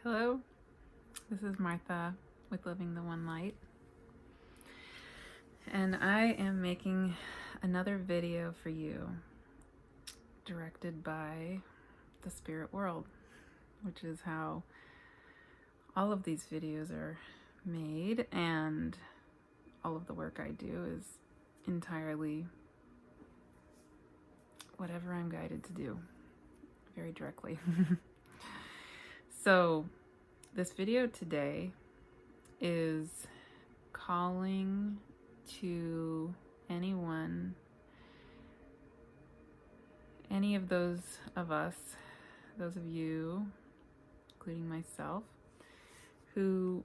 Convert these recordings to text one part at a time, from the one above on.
Hello, this is Martha with Living the One Light, and I am making another video for you directed by the spirit world, which is how all of these videos are made, and all of the work I do is entirely whatever I'm guided to do, very directly. So this video today is calling to anyone, any of those of us, those of you, including myself, who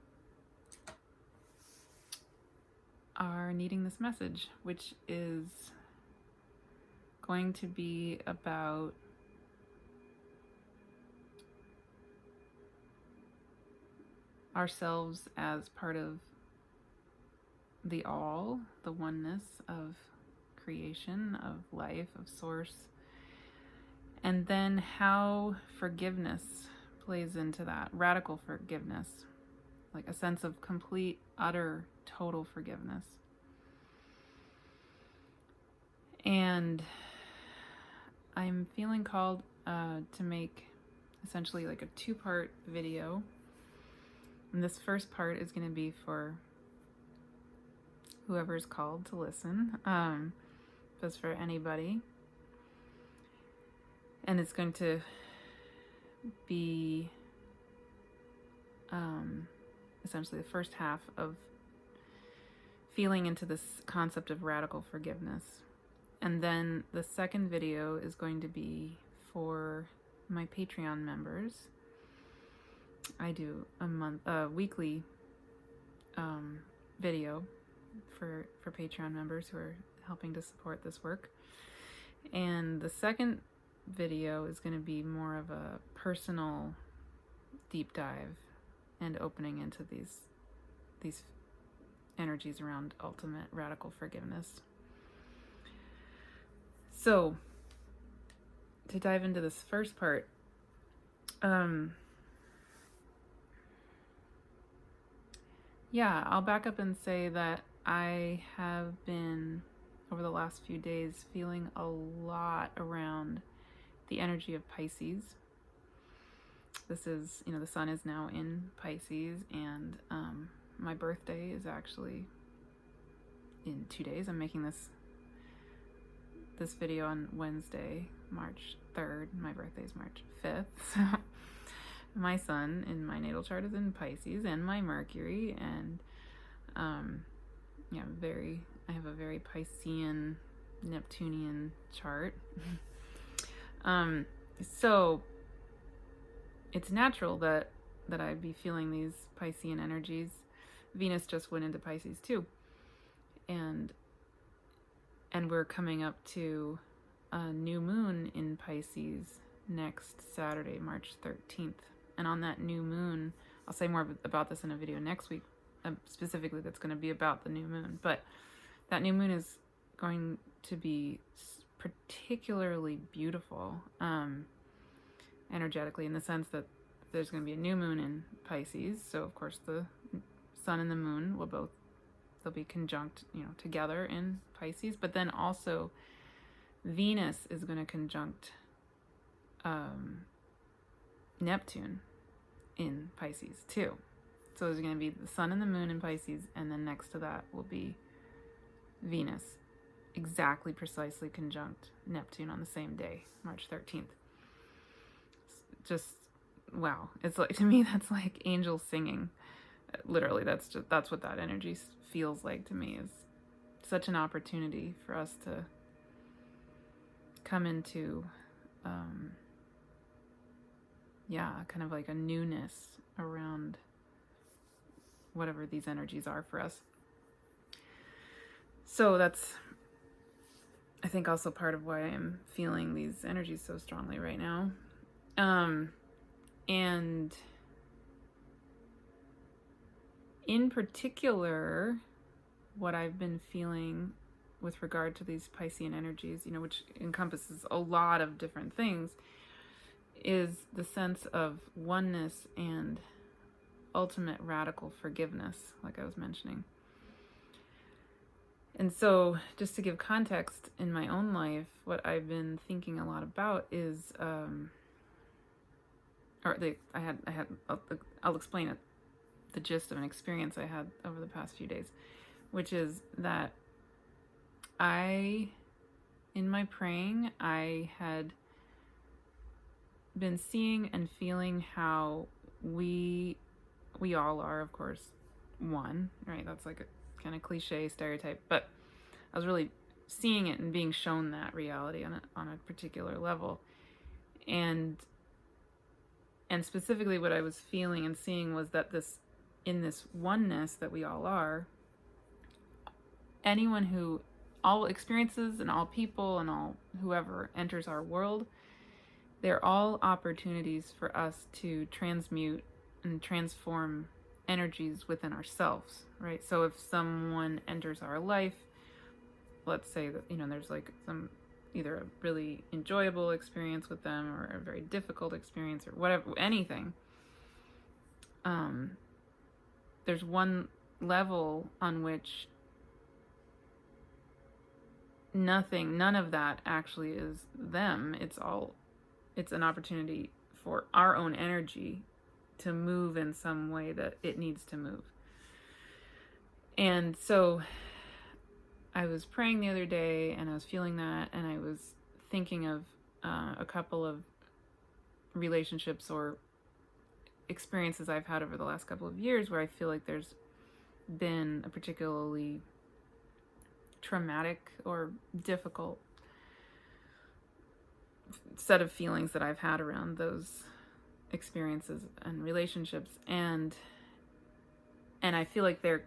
are needing this message, which is going to be about ourselves as part of the all, the oneness of creation, of life, of source, and then how forgiveness plays into that. Radical forgiveness, like a sense of complete, utter, total forgiveness. And I'm feeling called to make essentially like a two-part video. And this first part is going to be for whoever is called to listen, just for anybody. And it's going to be essentially the first half of feeling into this concept of radical forgiveness. And then the second video is going to be for my Patreon members. I do a weekly video for Patreon members who are helping to support this work. And the second video is going to be more of a personal deep dive and opening into these energies around ultimate radical forgiveness. So, to dive into this first part, I'll back up and say that I have been, over the last few days, feeling a lot around the energy of Pisces. This is, the sun is now in Pisces, and my birthday is actually in 2 days. I'm making this video on Wednesday, March 3rd. My birthday is March 5th. So my sun in my natal chart is in Pisces, and my Mercury, and I have a very Piscean, Neptunian chart. So it's natural that I'd be feeling these Piscean energies. Venus just went into Pisces too, and we're coming up to a new moon in Pisces next Saturday, March 13th. And on that new moon, I'll say more about this in a video next week, specifically that's going to be about the new moon. But that new moon is going to be particularly beautiful energetically, in the sense that there's going to be a new moon in Pisces. So, of course, the sun and the moon they'll be conjunct, together in Pisces. But then also Venus is going to conjunct Neptune in Pisces too. So there's going to be the sun and the moon in Pisces, and then next to that will be Venus, exactly precisely conjunct Neptune on the same day, March 13th. Just wow. It's like, to me, that's like angels singing. Literally, that's what that energy feels like to me. Is such an opportunity for us to come into kind of like a newness around whatever these energies are for us. So that's, I think, also part of why I'm feeling these energies so strongly right now. And in particular, what I've been feeling with regard to these Piscean energies, which encompasses a lot of different things, is the sense of oneness and ultimate radical forgiveness, like I was mentioning. And so, just to give context in my own life, what I've been thinking a lot about is, I'll explain it, the gist of an experience I had over the past few days, which is that in my praying, I had been seeing and feeling how we all are, of course, one, right? That's like a kind of cliche stereotype, but I was really seeing it and being shown that reality on a particular level. And specifically what I was feeling and seeing was that in this oneness that we all are, anyone who, all experiences and all people and all whoever enters our world, they're all opportunities for us to transmute and transform energies within ourselves, right? So if someone enters our life, let's say that, there's like some, either a really enjoyable experience with them or a very difficult experience or whatever, anything, there's one level on which none of that actually is them. It's an opportunity for our own energy to move in some way that it needs to move. And so I was praying the other day and I was feeling that, and I was thinking of a couple of relationships or experiences I've had over the last couple of years where I feel like there's been a particularly traumatic or difficult set of feelings that I've had around those experiences and relationships, and I feel like they're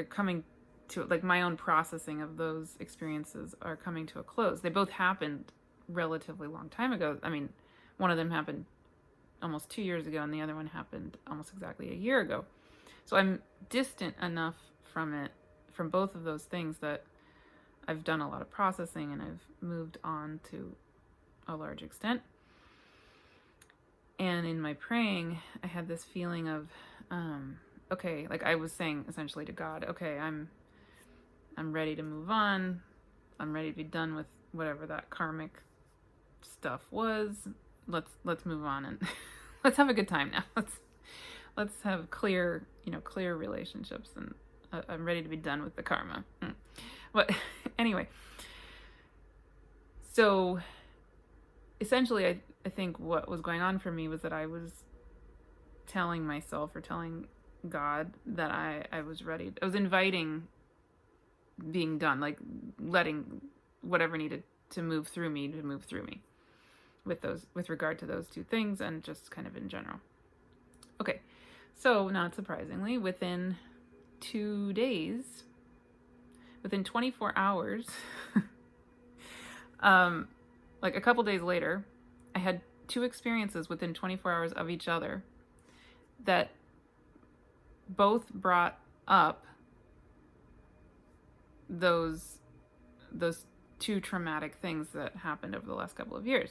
coming to, like, my own processing of those experiences are coming to a close. They both happened relatively long time ago. I mean, one of them happened almost 2 years ago and the other one happened almost exactly a year ago. So I'm distant enough from both of those things, that I've done a lot of processing and I've moved on to a large extent. And in my praying, I had this feeling of, okay, like I was saying essentially to God, okay, I'm ready to move on. I'm ready to be done with whatever that karmic stuff was. Let's move on and let's have a good time now. Let's have clear relationships, and I'm ready to be done with the karma. But anyway, so essentially I think what was going on for me was that I was telling myself, or telling God, that I was ready. I was inviting being done, like letting whatever needed to move through me with regard to those two things, and just kind of in general. Okay, so not surprisingly, within 2 days, within 24 hours, like a couple days later, I had 2 experiences within 24 hours of each other that both brought up those 2 traumatic things that happened over the last couple of years.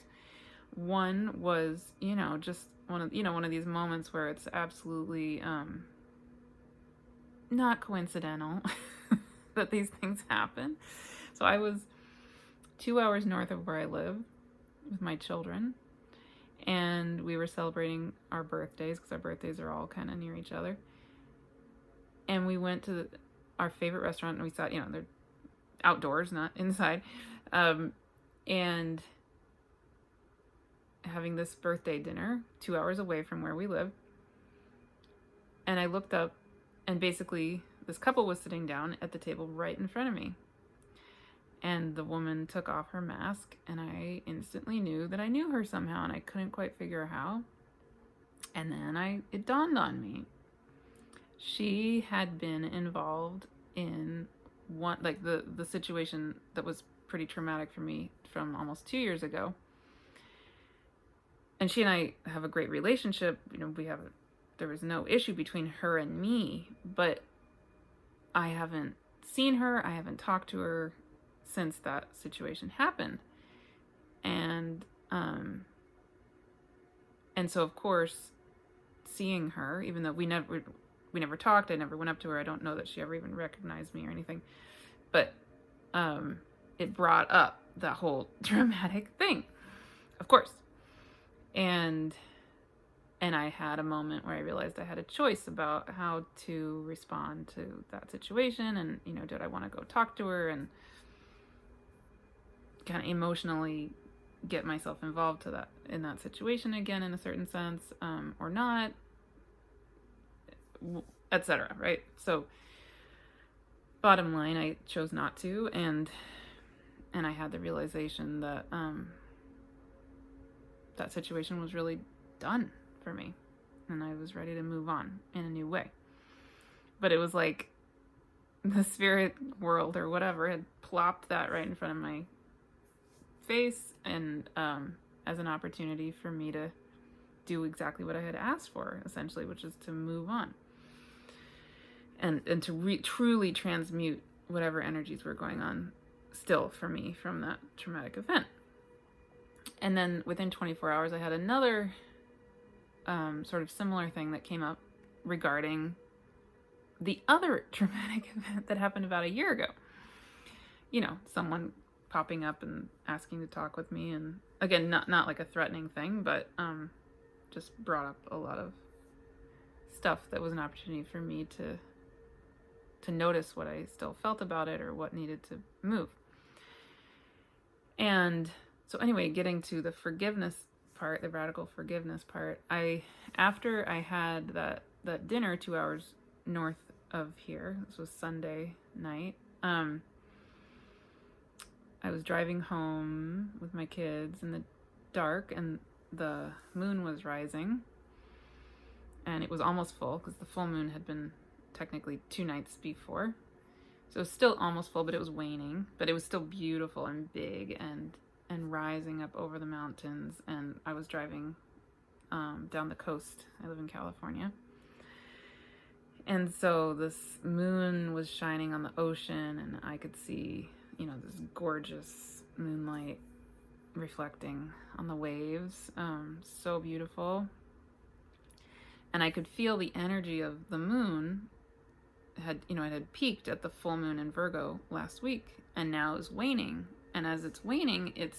One was, just one of these moments where it's absolutely not coincidental that these things happen. So I was 2 hours north of where I live with my children, and we were celebrating our birthdays, because our birthdays are all kind of near each other. And we went to our favorite restaurant, and we sat, they're outdoors, not inside, and having this birthday dinner 2 hours away from where we live. And I looked up, and basically this couple was sitting down at the table right in front of me. And the woman took off her mask, and I instantly knew that I knew her somehow, and I couldn't quite figure out how. And then it dawned on me. She had been involved in the situation that was pretty traumatic for me from almost 2 years ago. And she and I have a great relationship. There was no issue between her and me, but I haven't seen her. I haven't talked to her since that situation happened. And so of course, seeing her, even though we never talked. I never went up to her. I don't know that she ever even recognized me or anything. But it brought up that whole dramatic thing, of course. And I had a moment where I realized I had a choice about how to respond to that situation. And, did I want to go talk to her and kind of emotionally get myself involved in that situation again, in a certain sense, or not, etc. Right? So bottom line, I chose not to. And I had the realization that that situation was really done for me, and I was ready to move on in a new way. But it was like the spirit world or whatever had plopped that right in front of my face, and as an opportunity for me to do exactly what I had asked for, essentially, which is to move on and to truly transmute whatever energies were going on still for me from that traumatic event. And then within 24 hours, I had another sort of similar thing that came up regarding the other traumatic event that happened about a year ago. Someone popping up and asking to talk with me, and again, not like a threatening thing, but just brought up a lot of stuff that was an opportunity for me to notice what I still felt about it or what needed to move. And so anyway, getting to the forgiveness part, the radical forgiveness part, after I had that dinner 2 hours north of here, this was Sunday night, I was driving home with my kids in the dark, and the moon was rising, and it was almost full because the full moon had been technically 2 nights before. So it was still almost full, but it was waning, but it was still beautiful and big and rising up over the mountains. And I was driving down the coast. I live in California. And so this moon was shining on the ocean, and I could see, this gorgeous moonlight reflecting on the waves. So beautiful. And I could feel the energy of the moon it had peaked at the full moon in Virgo last week, and now is waning. And as it's waning, it's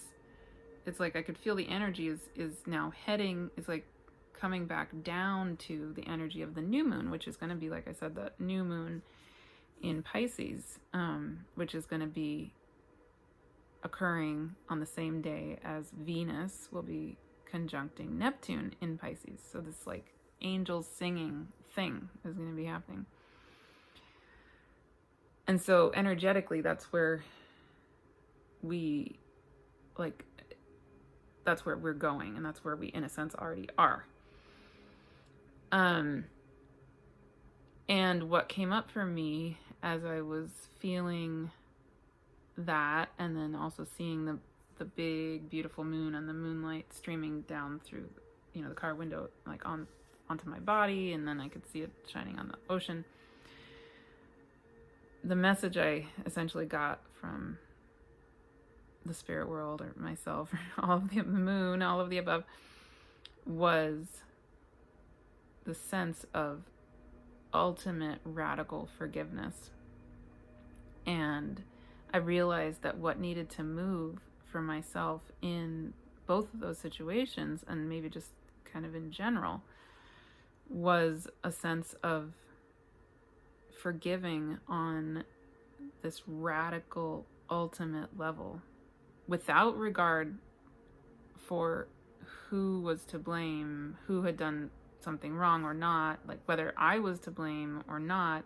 like I could feel the energy is now heading, is like coming back down to the energy of the new moon, which is going to be, like I said, the new moon in Pisces, which is going to be occurring on the same day as Venus will be conjuncting Neptune in Pisces. So this like angels singing thing is going to be happening. And so energetically, that's where that's where we're going, and that's where we, in a sense, already are. And what came up for me as I was feeling that, and then also seeing the big, beautiful moon and the moonlight streaming down through, the car window, like onto my body, and then I could see it shining on the ocean. The message I essentially got from the spirit world or myself or all of the moon, all of the above, was the sense of ultimate radical forgiveness. And I realized that what needed to move for myself in both of those situations, and maybe just kind of in general, was a sense of forgiving on this radical ultimate level, without regard for who was to blame, who had done something wrong or not, like whether I was to blame or not,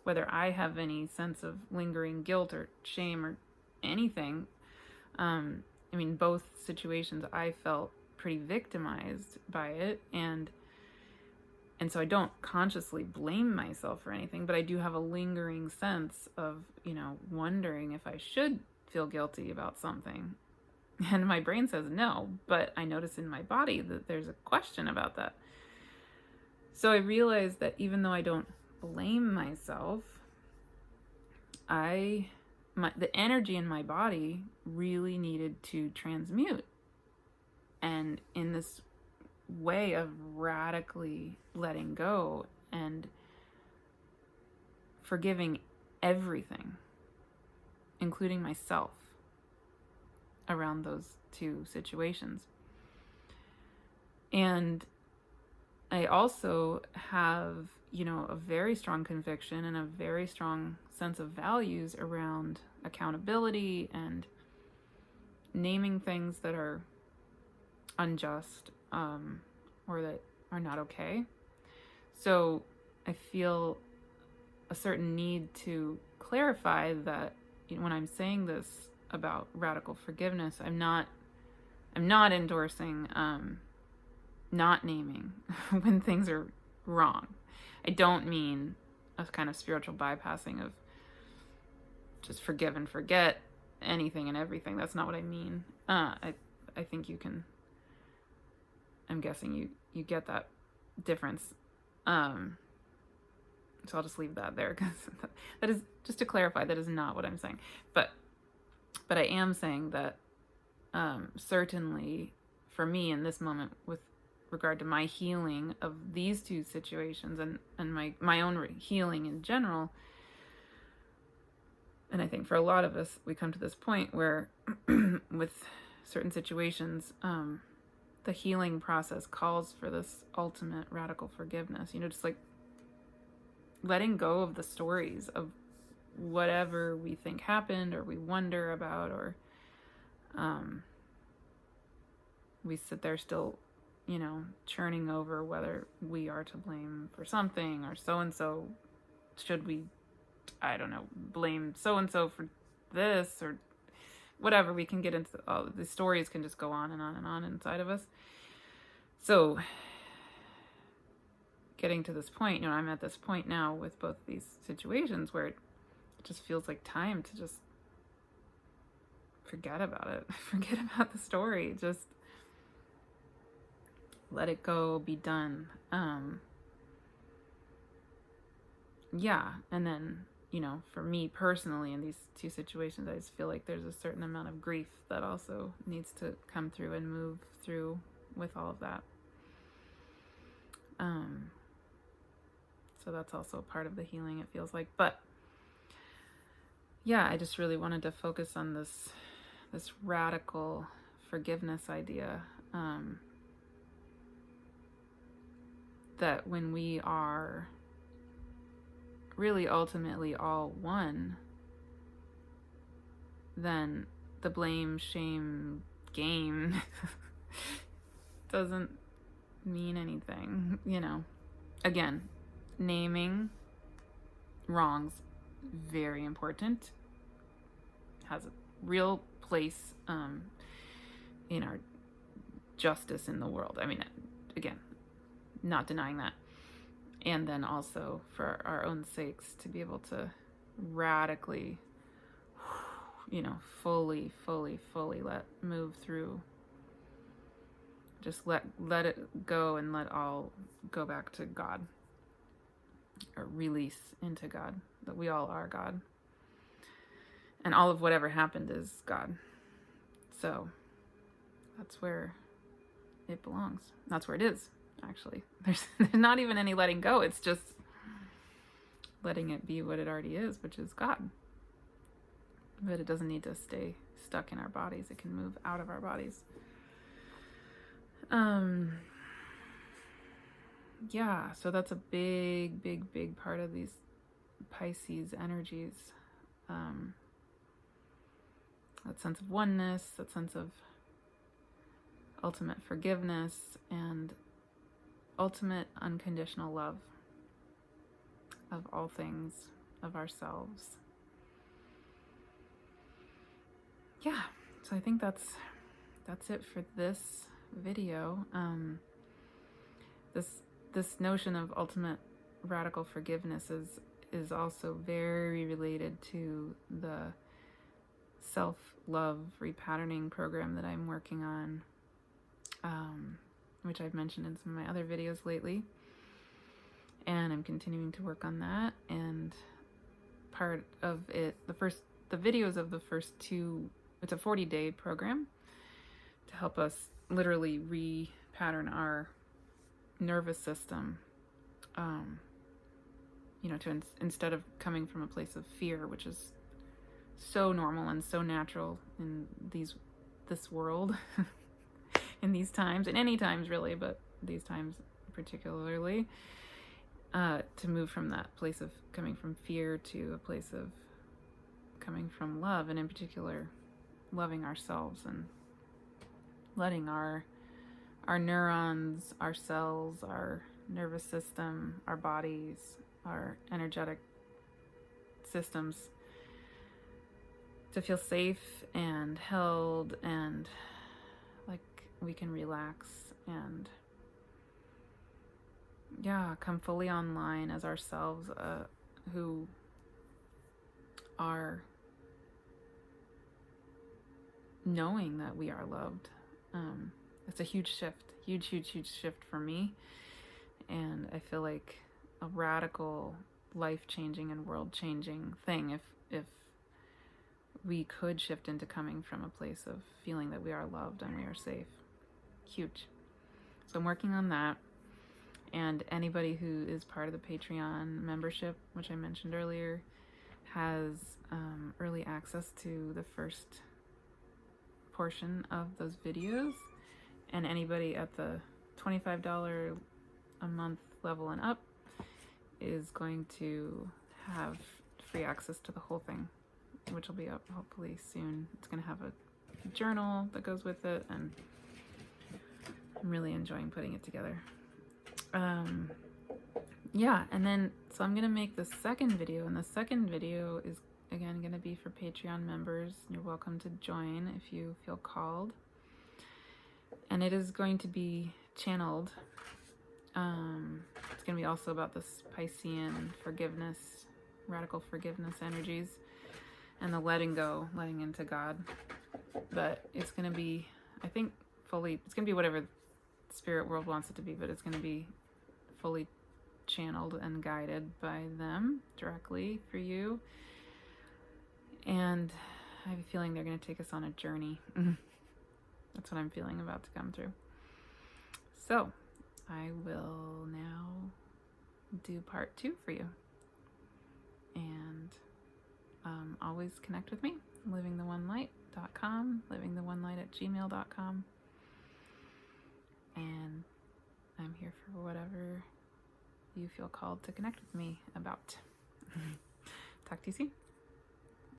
whether I have any sense of lingering guilt or shame or anything. Both situations I felt pretty victimized by it, and so I don't consciously blame myself for anything, but I do have a lingering sense of, wondering if I should feel guilty about something. And my brain says no, but I notice in my body that there's a question about that. So I realized that even though I don't blame myself, the energy in my body really needed to transmute. And in this way of radically letting go and forgiving everything, including myself, around those two situations. And I also have, a very strong conviction and a very strong sense of values around accountability and naming things that are unjust, or that are not okay. So I feel a certain need to clarify that, when I'm saying this about radical forgiveness, I'm not endorsing not naming when things are wrong. I don't mean a kind of spiritual bypassing of just forgive and forget anything and everything. That's not what I mean. I think you can, I'm guessing you get that difference. So I'll just leave that there, because that is, just to clarify, that is not what I'm saying. But I am saying that certainly for me in this moment, with regard to my healing of these two situations and my own healing in general, and I think for a lot of us, we come to this point where with certain situations, the healing process calls for this ultimate radical forgiveness. Just like letting go of the stories of whatever we think happened, or we wonder about, or we sit there still, churning over whether we are to blame for something, or so-and-so, should we, I don't know, blame so-and-so for this, or whatever. We can get into, the stories can just go on and on and on inside of us. So getting to this point, I'm at this point now with both these situations where it just feels like time to just forget about it. Forget about the story. Just let it go, be done. Yeah. And then, for me personally, in these two situations, I just feel like there's a certain amount of grief that also needs to come through and move through with all of that. So that's also part of the healing, it feels like. But yeah, I just really wanted to focus on this radical forgiveness idea, that when we are really ultimately all one, then the blame, shame game doesn't mean anything, Again, naming wrongs, very important, has a real place in our justice in the world. I mean, again, not denying that. And then also for our own sakes, to be able to radically, fully let move through. Just let it go, and let all go back to God, or release into God, that we all are God. And all of whatever happened is God. So that's where it belongs. That's where it is, actually. There's not even any letting go. It's just letting it be what it already is, which is God. But it doesn't need to stay stuck in our bodies. It can move out of our bodies. Yeah, so that's a big part of these Pisces energies. That sense of oneness, that sense of ultimate forgiveness, and ultimate unconditional love of all things, of ourselves. Yeah, so I think that's it for this video. This notion of ultimate radical forgiveness is also very related to the self-love repatterning program that I'm working on, which I've mentioned in some of my other videos lately. And I'm continuing to work on that. And part of it, the videos of the first two, it's a 40-day program to help us literally repattern our nervous system, instead of coming from a place of fear, which is so normal and so natural in this world, in these times, in any times really, but these times particularly, to move from that place of coming from fear to a place of coming from love, and in particular loving ourselves and letting our neurons, our cells, our nervous system, our bodies, our energetic systems to feel safe and held, and like we can relax and come fully online as ourselves, who are knowing that we are loved. It's a huge shift, huge shift for me, and I feel like a radical, life-changing and world-changing thing if we could shift into coming from a place of feeling that we are loved and we are safe. Huge. So I'm working on that, and anybody who is part of the Patreon membership, which I mentioned earlier, has early access to the first portion of those videos, and anybody at the $25 a month level and up is going to have free access to the whole thing, which will be up hopefully soon. It's going to have a journal that goes with it, and I'm really enjoying putting it together. And then so I'm going to make the second video, and the second video is again going to be for Patreon members. You're welcome to join if you feel called. And it is going to be channeled. It's going to be also about this Piscean forgiveness, radical forgiveness energies, and the letting go, letting into God. But it's going to be, I think, it's going to be whatever spirit world wants it to be, but it's going to be fully channeled and guided by them directly for you. And I have a feeling they're going to take us on a journey. That's what I'm feeling about to come through. So I will now do part 2 for you. And always connect with me, livingtheonelight.com, livingtheonelight@gmail.com. And I'm here for whatever you feel called to connect with me about. Talk to you soon.